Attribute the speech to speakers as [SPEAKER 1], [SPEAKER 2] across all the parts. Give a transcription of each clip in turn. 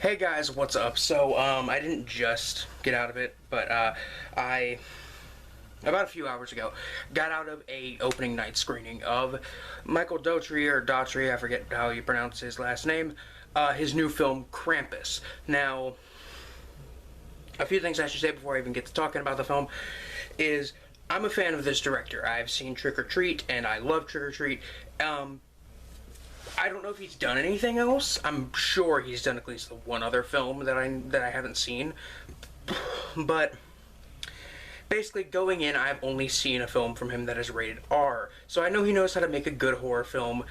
[SPEAKER 1] Hey guys, what's up? So, I didn't just get out of it, but, I, about a few hours ago, got out of a opening night screening of Michael Dougherty, or Daughtry, I forget how you pronounce his last name, his new film, Krampus. Now, a few things I should say before I even get to talking about the film is, I'm a fan of this director. I've seen Trick or Treat, and I love Trick or Treat. I don't know if he's done anything else. I'm sure he's done at least one other film that I haven't seen. But basically, going in, I've only seen a film from him that is rated R. So I know he knows how to make a good horror film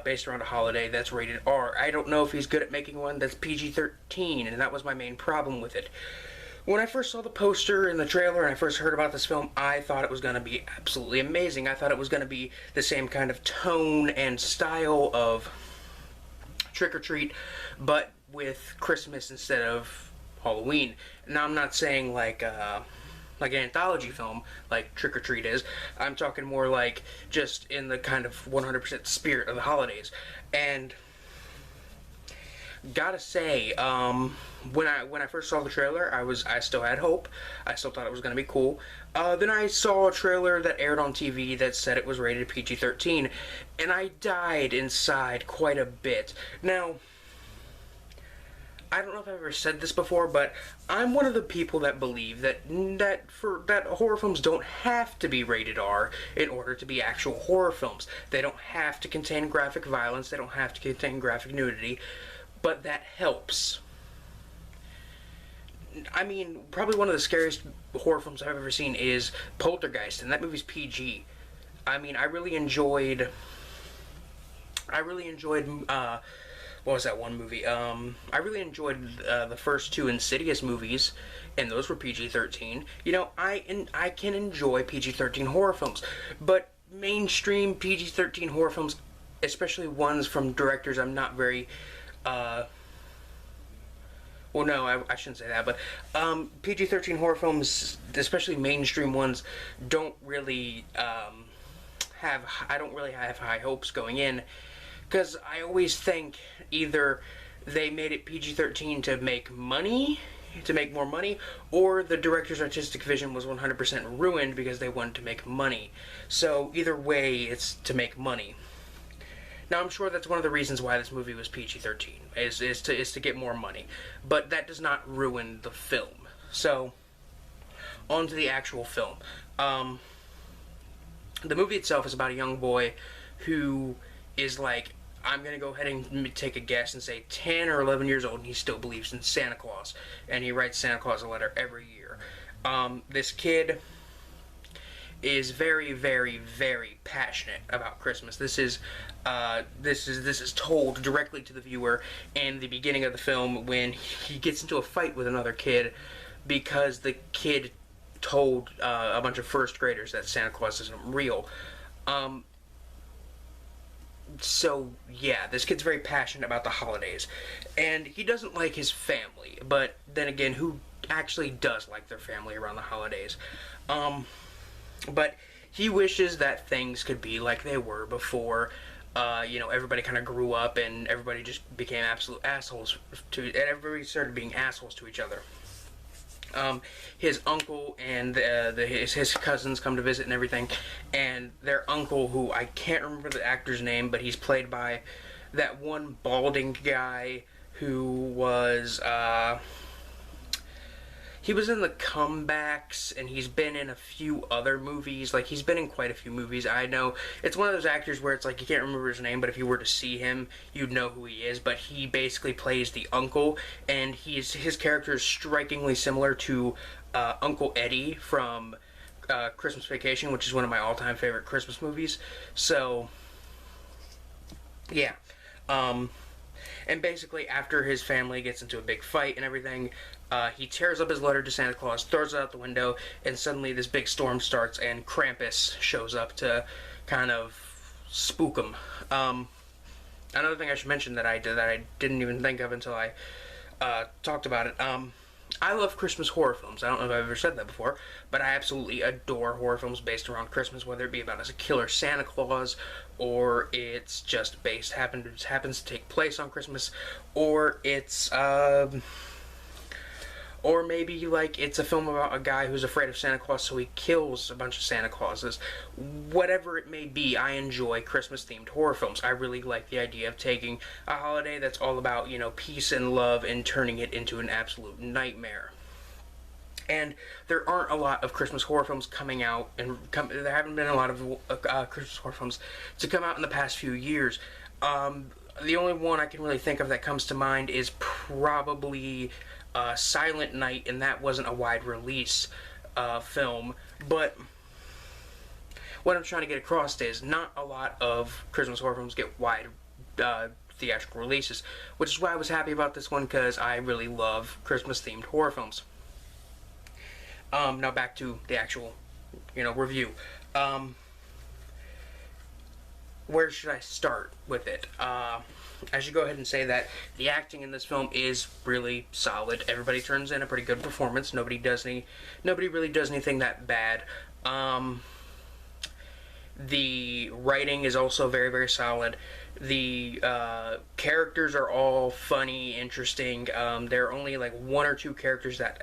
[SPEAKER 1] based around a holiday that's rated R. I don't know if he's good at making one that's PG-13, and that was my main problem with it. When I first saw the poster and the trailer and I first heard about this film, I thought it was going to be absolutely amazing. I thought it was going to be the same kind of tone and style of Trick or Treat, but with Christmas instead of Halloween. Now, I'm not saying like an anthology film like Trick or Treat is. I'm talking more like just in the kind of 100% spirit of the holidays. And gotta say, when I first saw the trailer, I still had hope. I still thought it was gonna be cool. Then I saw a trailer that aired on TV that said it was rated PG-13, and I died inside quite a bit. Now, I don't know if I've ever said this before, but I'm one of the people that believe that horror films don't have to be rated R in order to be actual horror films. They don't have to contain graphic violence. They don't have to contain graphic nudity. But that helps. I mean, probably one of the scariest horror films I've ever seen is Poltergeist, and that movie's PG. I mean, I really enjoyed, what was that one movie? I really enjoyed the first two Insidious movies, and those were PG-13. You know, I can enjoy PG-13 horror films, but mainstream PG-13 horror films, especially ones from directors I'm not very, well, no, I shouldn't say that, but PG-13 horror films, especially mainstream ones, don't really I don't really have high hopes going in, because I always think either they made it PG-13 to make money, to make more money, or the director's artistic vision was 100% ruined because they wanted to make money. So either way, it's to make money. Now, I'm sure that's one of the reasons why this movie was PG-13, is to get more money. But that does not ruin the film. So, on to the actual film. The movie itself is about a young boy who is like, I'm going to go ahead and take a guess and say 10 or 11 years old, and he still believes in Santa Claus. And he writes Santa Claus a letter every year. This kid is very, very, very passionate about Christmas. This is told directly to the viewer in the beginning of the film when he gets into a fight with another kid because the kid told a bunch of first graders that Santa Claus isn't real. So yeah, this kid's very passionate about the holidays, and he doesn't like his family. But then again, who actually does like their family around the holidays? But he wishes that things could be like they were before, everybody kind of grew up and everybody just became absolute assholes and everybody started being assholes to each other. His uncle and his cousins come to visit and everything, and their uncle, who I can't remember the actor's name, but he's played by that one balding guy who was, he was in the Comebacks, and he's been in a few other movies. Like, he's been in quite a few movies. I know it's one of those actors where it's like you can't remember his name, but if you were to see him, you'd know who he is. But he basically plays the uncle, and his character is strikingly similar to Uncle Eddie from Christmas Vacation, which is one of my all-time favorite Christmas movies. So, yeah. And basically, after his family gets into a big fight and everything, he tears up his letter to Santa Claus, throws it out the window, and suddenly this big storm starts, and Krampus shows up to kind of spook him. Another thing I should mention that I didn't even think of until I talked about it. I love Christmas horror films. I don't know if I've ever said that before, but I absolutely adore horror films based around Christmas, whether it be about as a killer Santa Claus, or it's just happens to take place on Christmas, or it's or maybe like it's a film about a guy who's afraid of Santa Claus, so he kills a bunch of Santa Clauses. Whatever it may be, I enjoy Christmas-themed horror films. I really like the idea of taking a holiday that's all about, peace and love and turning it into an absolute nightmare. And there aren't a lot of Christmas horror films coming out, and there haven't been a lot of Christmas horror films to come out in the past few years. The only one I can really think of that comes to mind is probably Silent Night, and that wasn't a wide release film. But what I'm trying to get across is not a lot of Christmas horror films get wide theatrical releases, which is why I was happy about this one, because I really love Christmas-themed horror films. Now back to the actual, review. Where should I start with it? I should go ahead and say that the acting in this film is really solid. Everybody turns in a pretty good performance. Nobody really does anything that bad. The writing is also very, very solid. The characters are all funny, interesting. There are only like one or two characters that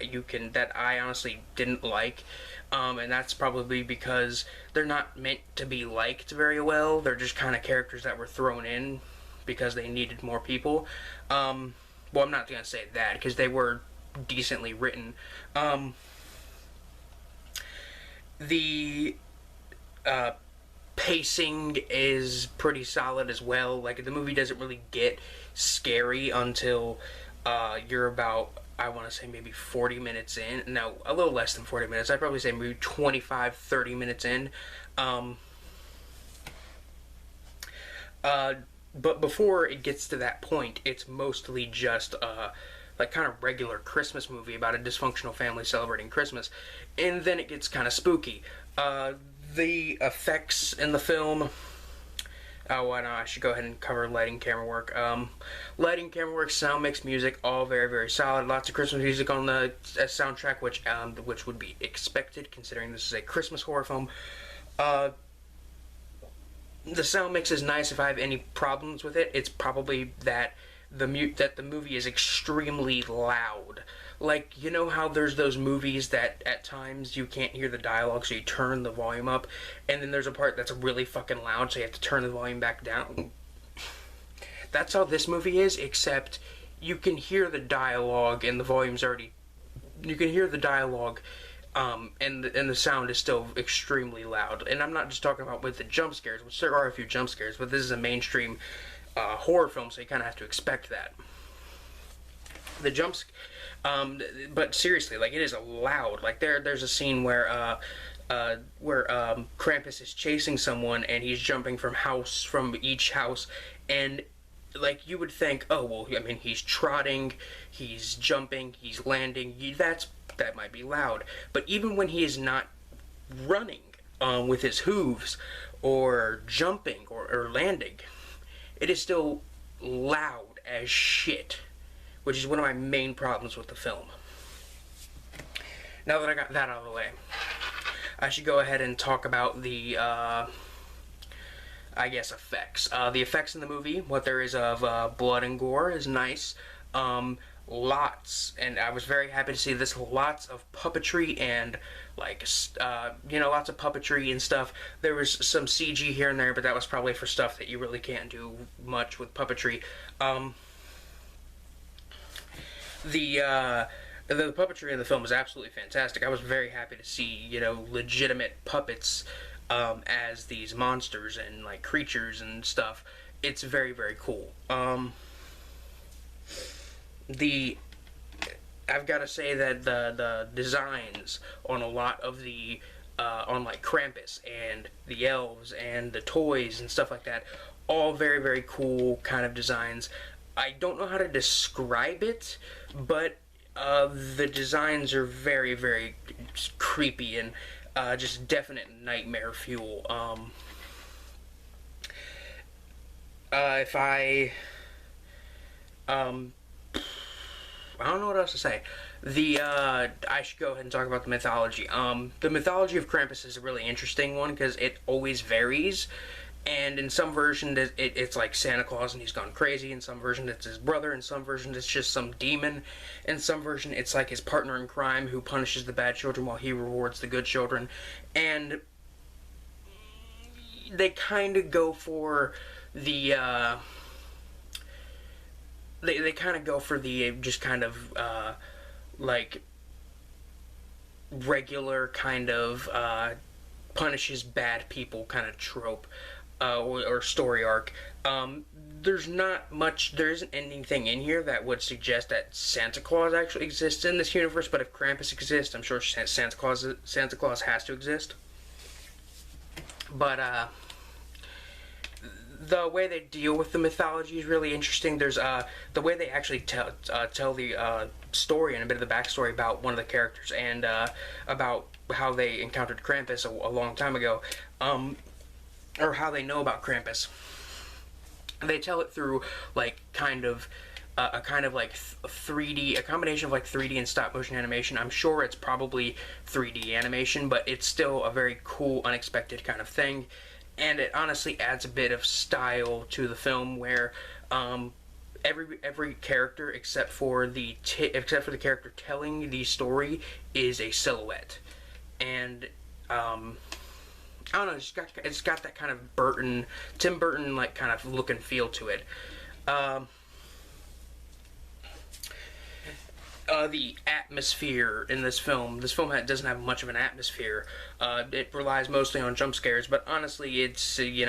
[SPEAKER 1] I honestly didn't like. And that's probably because they're not meant to be liked very well. They're just kind of characters that were thrown in because they needed more people. Well, I'm not going to say that, because they were decently written. The pacing is pretty solid as well. Like, the movie doesn't really get scary until you're about, I want to say, maybe 40 minutes in. No, a little less than 40 minutes. I'd probably say maybe 25, 30 minutes in. But before it gets to that point, it's mostly just like kind of regular Christmas movie about a dysfunctional family celebrating Christmas. And then it gets kind of spooky. The effects in the film... Oh, and I should go ahead and cover lighting, camera work. Lighting, camera work, sound mix, music, all very, very solid. Lots of Christmas music on the soundtrack, which would be expected considering this is a Christmas horror film. The sound mix is nice. If I have any problems with it, it's probably that the movie is extremely loud. Like, you know how there's those movies that at times you can't hear the dialogue, so you turn the volume up, and then there's a part that's really fucking loud, so you have to turn the volume back down? That's how this movie is, except you can hear the dialogue, and the volume's already... You can hear the dialogue, and the sound is still extremely loud. And I'm not just talking about with the jump scares, which there are a few jump scares, but this is a mainstream horror film, so you kind of have to expect that. The jumps... but seriously, like, it is loud. Like, there's a scene where Krampus is chasing someone, and he's jumping from each house, and, like, you would think, oh, well, I mean, he's trotting, he's jumping, he's landing, that might be loud. But even when he is not running with his hooves, or jumping, or landing, it is still loud as shit. Which is one of my main problems with the film. Now that I got that out of the way, I should go ahead and talk about the, effects. The effects in the movie, what there is of blood and gore is nice. Lots, and I was very happy to see this, lots of puppetry and, lots of puppetry and stuff. There was some CG here and there, but that was probably for stuff that you really can't do much with puppetry. The puppetry in the film is absolutely fantastic. I was very happy to see, legitimate puppets as these monsters and, like, creatures and stuff. It's very, very cool. I've got to say that the designs on a lot of the, on, like, Krampus and the elves and the toys and stuff like that, all very, very cool kind of designs. I don't know how to describe it, but the designs are very, very creepy and just definite nightmare fuel. I don't know what else to say. I should go ahead and talk about the mythology. The mythology of Krampus is a really interesting one because it always varies. And in some version, it's like Santa Claus and he's gone crazy. In some version, it's his brother. In some version, it's just some demon. In some version, it's like his partner in crime who punishes the bad children while he rewards the good children. And they kind of go for the they kind of go for the just kind of like regular kind of punishes bad people kind of trope or story arc. There's not much, there isn't anything in here that would suggest that Santa Claus actually exists in this universe, but if Krampus exists, I'm sure Santa Claus has to exist. But the way they deal with the mythology is really interesting. There's the way they actually tell the story and a bit of the backstory about one of the characters and about how they encountered Krampus a long time ago, or how they know about Krampus. They tell it through like a kind of like 3D, a combination of like 3D and stop motion animation. I'm sure it's probably 3D animation, but it's still a very cool, unexpected kind of thing. And it honestly adds a bit of style to the film where every character except for the character telling the story is a silhouette. And I don't know, it's got that kind of Tim Burton like kind of look and feel to it. The atmosphere in this film doesn't have much of an atmosphere. It relies mostly on jump scares, but honestly, it's you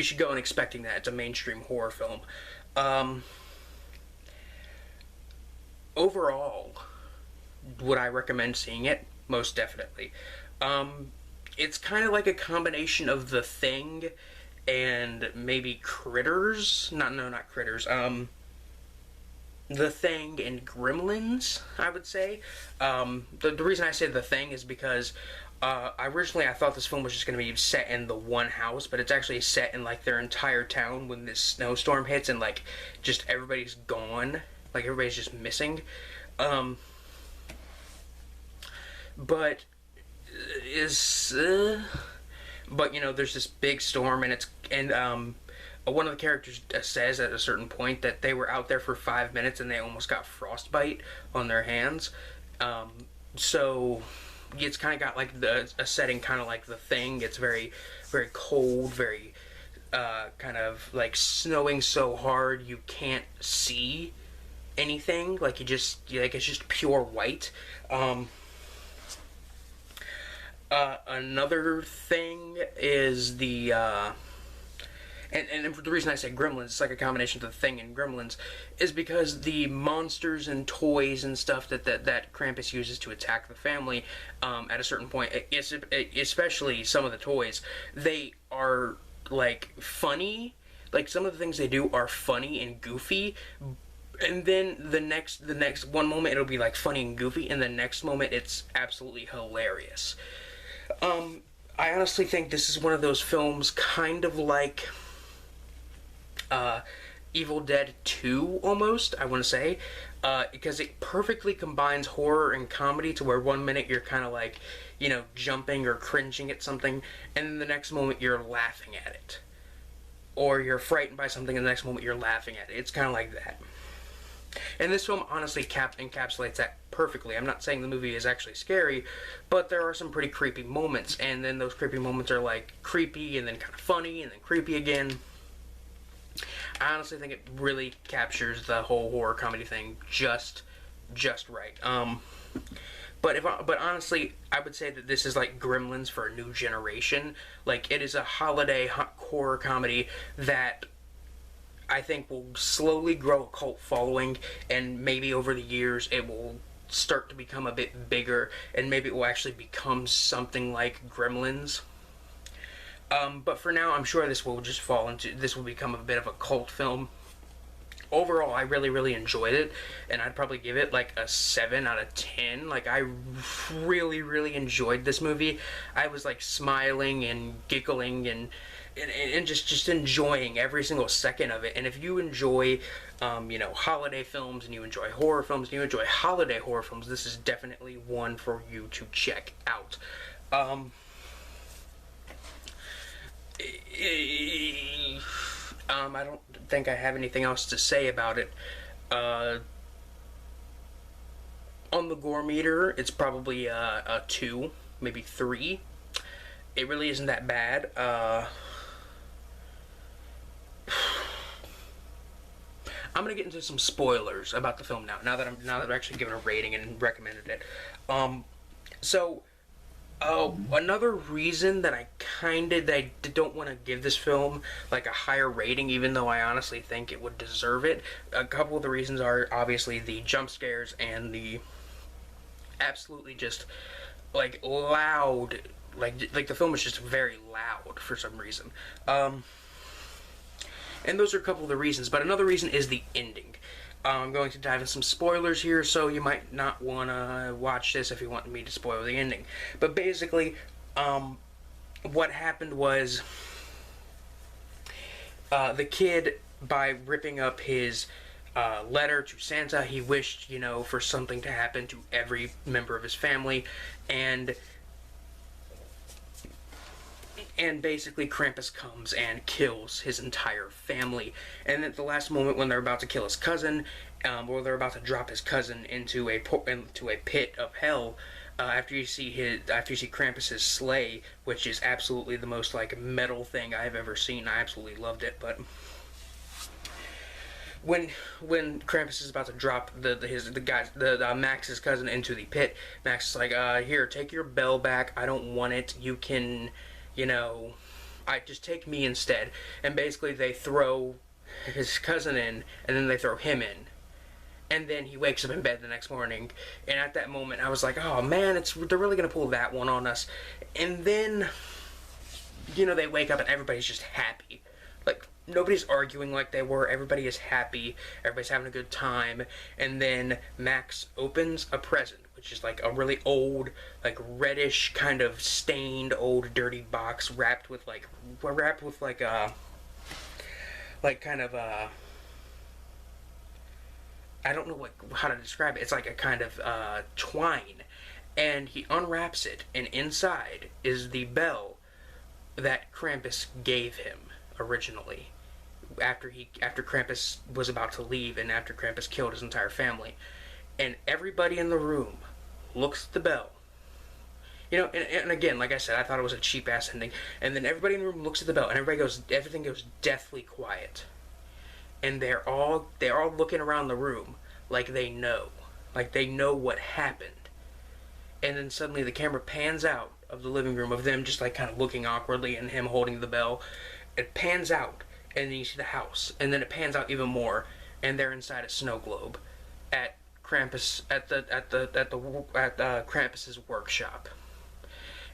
[SPEAKER 1] should go in expecting that. It's a mainstream horror film. Overall, would I recommend seeing it? Most definitely. It's kind of like a combination of The Thing and maybe Critters. Not Critters. The Thing and Gremlins, I would say. The reason I say The Thing is because originally I thought this film was just going to be set in the one house, but it's actually set in like their entire town when this snowstorm hits and like just everybody's gone. Like everybody's just missing. But there's this big storm and one of the characters says at a certain point that they were out there for 5 minutes and they almost got frostbite on their hands. So it's kind of got like a setting kind of like The Thing. It's very, very cold, very kind of like snowing so hard you can't see anything. Like it's just pure white. Another thing is the and the reason I say Gremlins, it's like a combination of The Thing and Gremlins, is because the monsters and toys and stuff that Krampus uses to attack the family, at a certain point, especially some of the toys, they are like funny. Like some of the things they do are funny and goofy, and then the next one moment it'll be like funny and goofy, and the next moment it's absolutely hilarious. I honestly think this is one of those films kind of like Evil Dead 2 almost, I want to say, because it perfectly combines horror and comedy to where 1 minute you're kind of like, jumping or cringing at something, and then the next moment you're laughing at it. Or you're frightened by something and the next moment you're laughing at it. It's kind of like that. And this film honestly encapsulates that perfectly. I'm not saying the movie is actually scary, but there are some pretty creepy moments, and then those creepy moments are like creepy and then kind of funny and then creepy again. I honestly think it really captures the whole horror comedy thing just right. But honestly, I would say that this is like Gremlins for a new generation. Like, it is a holiday horror comedy that I think will slowly grow a cult following, and maybe over the years it will start to become a bit bigger, and maybe it will actually become something like Gremlins. But for now, I'm sure this will become a bit of a cult film. Overall, I really, really enjoyed it, and I'd probably give it like a 7 out of 10. Like, I really, really enjoyed this movie. I was like smiling and giggling and and just enjoying every single second of it. And if you enjoy, holiday films, and you enjoy horror films, and you enjoy holiday horror films, this is definitely one for you to check out. I don't think I have anything else to say about it. On the gore meter, it's probably a 2, maybe 3. It really isn't that bad. I'm gonna get into some spoilers about the film now. Now that I've actually given a rating and recommended it. Another reason that I don't want to give this film like a higher rating, even though I honestly think it would deserve it. A couple of the reasons are obviously the jump scares and the absolutely just like loud, like the film is just very loud for some reason. And those are a couple of the reasons, but another reason is the ending. I'm going to dive in some spoilers here, so you might not want to watch this if you want me to spoil the ending. But basically, what happened was the kid, by ripping up his letter to Santa, he wished, for something to happen to every member of his family, and basically Krampus comes and kills his entire family. And at the last moment, when they're about to kill his cousin, or they're about to drop his cousin into a pit of hell, after you see Krampus's sleigh, which is absolutely the most like metal thing I've ever seen. I absolutely loved it. But when Krampus is about to drop Max's cousin into the pit, Max is like, here, take your bell back. I don't want it. You can, I just take me instead. And basically they throw his cousin in, and then they throw him in. And then he wakes up in bed the next morning. And at that moment, I was like, oh man, they're really going to pull that one on us. And then, they wake up and everybody's just happy. Like, nobody's arguing like they were. Everybody is happy. Everybody's having a good time. And then Max opens a present, which is like a really old, like reddish kind of stained old dirty box wrapped with like kind of I don't know how to describe it. It's like a kind of twine. And he unwraps it, and inside is the bell that Krampus gave him originally, after Krampus was about to leave, and after Krampus killed his entire family. And everybody in the room looks at the bell. And again, like I said, I thought it was a cheap ass ending. And then everybody in the room looks at the bell, and everything goes deathly quiet. And they're all looking around the room like they know what happened. And then suddenly the camera pans out of the living room of them just like kind of looking awkwardly, and him holding the bell. It pans out, and then you see the house, and then it pans out even more, and they're inside a snow globe at Krampus at Krampus's workshop.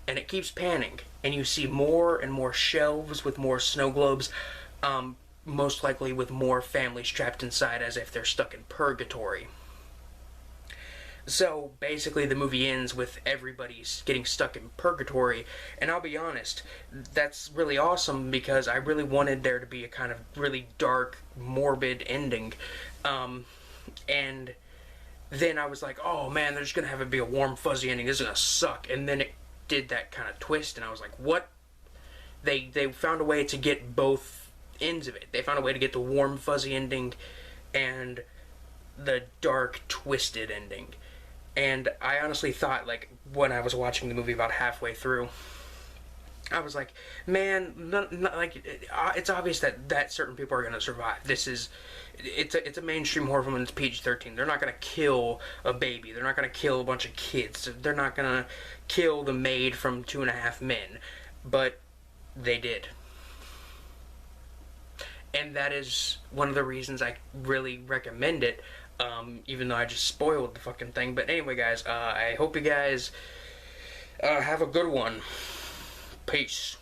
[SPEAKER 1] And it keeps panning, and you see more and more shelves with more snow globes, most likely with more families trapped inside as if they're stuck in purgatory. So basically the movie ends with everybody getting stuck in purgatory, and I'll be honest, that's really awesome because I really wanted there to be a kind of really dark, morbid ending. And then I was like, oh man, there's gonna have to be a warm, fuzzy ending, this is gonna suck. And then it did that kind of twist, and I was like, what? They found a way to get both ends of it. They found a way to get the warm, fuzzy ending and the dark, twisted ending. And I honestly thought, like, when I was watching the movie about halfway through, I was like, man, it's obvious that certain people are going to survive. It's a mainstream horror film, and it's PG-13. They're not going to kill a baby. They're not going to kill a bunch of kids. They're not going to kill the maid from 2.5 Men. But they did. And that is one of the reasons I really recommend it, even though I just spoiled the fucking thing. But anyway, guys, I hope you guys have a good one. Peace.